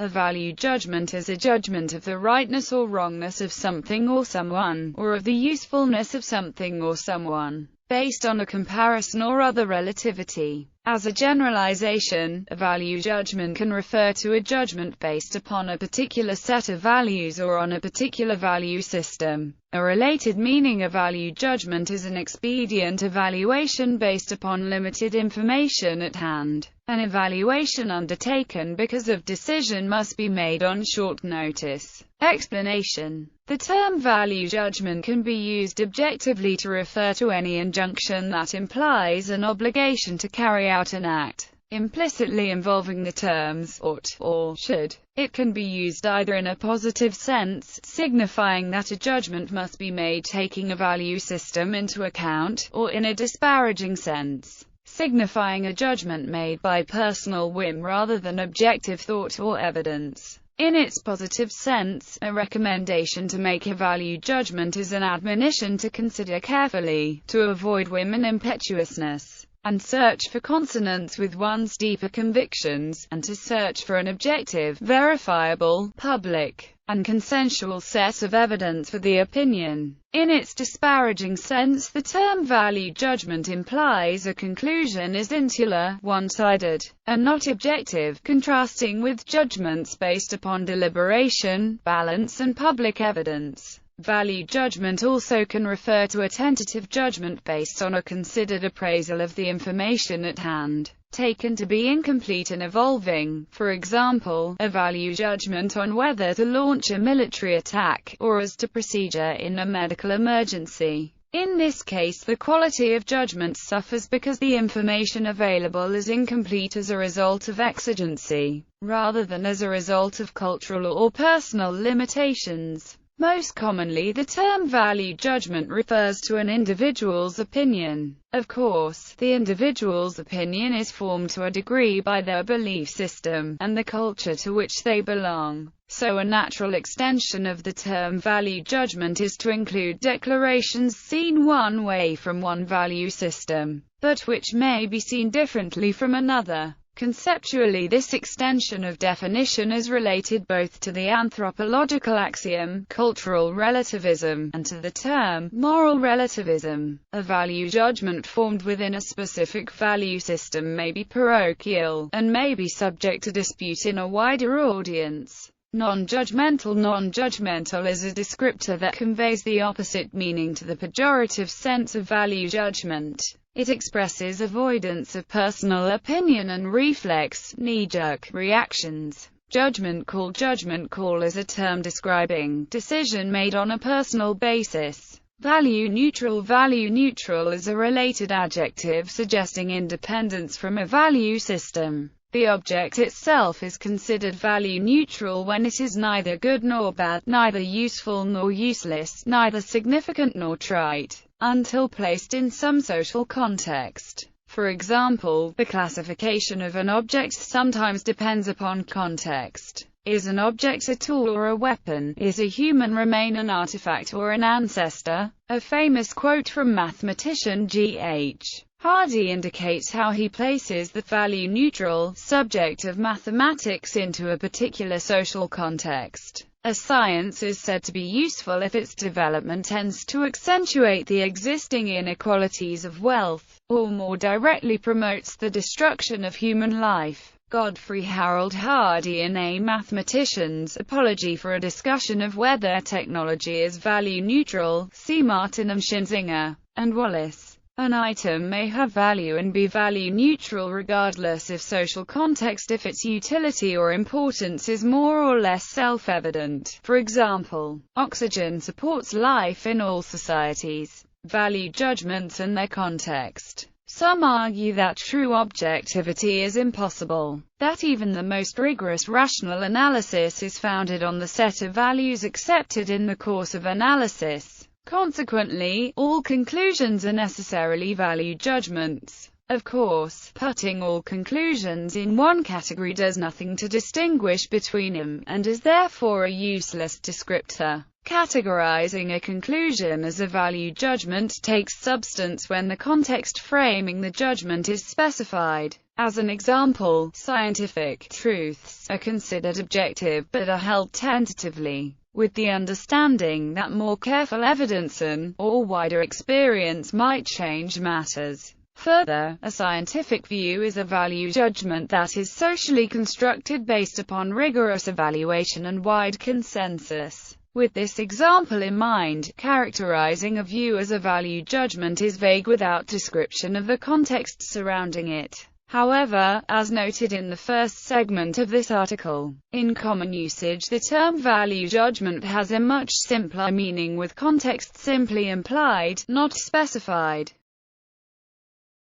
A value judgment is a judgment of the rightness or wrongness of something or someone, or of the usefulness of something or someone, based on a comparison or other relativity. As a generalization, a value judgment can refer to a judgment based upon a particular set of values or on a particular value system. A related meaning of value judgment is an expedient evaluation based upon limited information at hand. An evaluation undertaken because of decision must be made on short notice. Explanation. The term value judgment can be used objectively to refer to any injunction that implies an obligation to carry out an act, implicitly involving the terms ought or should. It can be used either in a positive sense, signifying that a judgment must be made taking a value system into account, or in a disparaging sense, signifying a judgment made by personal whim rather than objective thought or evidence. In its positive sense, a recommendation to make a value judgment is an admonition to consider carefully, to avoid whim and impetuousness, and search for consonance with one's deeper convictions, and to search for an objective, verifiable, public, and consensual set of evidence for the opinion. In its disparaging sense, the term value judgment implies a conclusion is insular, one-sided, and not objective, contrasting with judgments based upon deliberation, balance and public evidence. Value judgment also can refer to a tentative judgment based on a considered appraisal of the information at hand, taken to be incomplete and evolving. For example, a value judgment on whether to launch a military attack, or as to procedure in a medical emergency. In this case, the quality of judgment suffers because the information available is incomplete as a result of exigency, rather than as a result of cultural or personal limitations. Most commonly, the term value judgment refers to an individual's opinion. Of course, the individual's opinion is formed to a degree by their belief system, and the culture to which they belong. So a natural extension of the term value judgment is to include declarations seen one way from one value system, but which may be seen differently from another. Conceptually, this extension of definition is related both to the anthropological axiom, cultural relativism, and to the term, moral relativism. A value judgment formed within a specific value system may be parochial, and may be subject to dispute in a wider audience. Non-judgmental. Non-judgmental is a descriptor that conveys the opposite meaning to the pejorative sense of value judgment. It expresses avoidance of personal opinion and reflex, knee-jerk reactions. Judgment call. Judgment call is a term describing decision made on a personal basis. Value neutral. Value neutral is a related adjective suggesting independence from a value system. The object itself is considered value neutral when it is neither good nor bad, neither useful nor useless, neither significant nor trite, until placed in some social context. For example, the classification of an object sometimes depends upon context. Is an object a tool or a weapon? Is a human remain an artifact or an ancestor? A famous quote from mathematician G.H. Hardy indicates how he places the value-neutral subject of mathematics into a particular social context. A science is said to be useful if its development tends to accentuate the existing inequalities of wealth, or more directly promotes the destruction of human life. Godfrey Harold Hardy in A Mathematician's Apology for a discussion of whether technology is value-neutral, see Martin M. Schinzinger and Wallace. An item may have value and be value-neutral regardless of social context if its utility or importance is more or less self-evident. For example, oxygen supports life in all societies. Value judgments and their context. Some argue that true objectivity is impossible, that even the most rigorous rational analysis is founded on the set of values accepted in the course of analysis. Consequently, all conclusions are necessarily value judgments. Of course, putting all conclusions in one category does nothing to distinguish between them, and is therefore a useless descriptor. Categorizing a conclusion as a value judgment takes substance when the context framing the judgment is specified. As an example, scientific truths are considered objective but are held tentatively, with the understanding that more careful evidence or wider experience might change matters. Further, a scientific view is a value judgment that is socially constructed based upon rigorous evaluation and wide consensus. With this example in mind, characterizing a view as a value judgment is vague without description of the context surrounding it. However, as noted in the first segment of this article, in common usage the term value judgment has a much simpler meaning with context simply implied, not specified.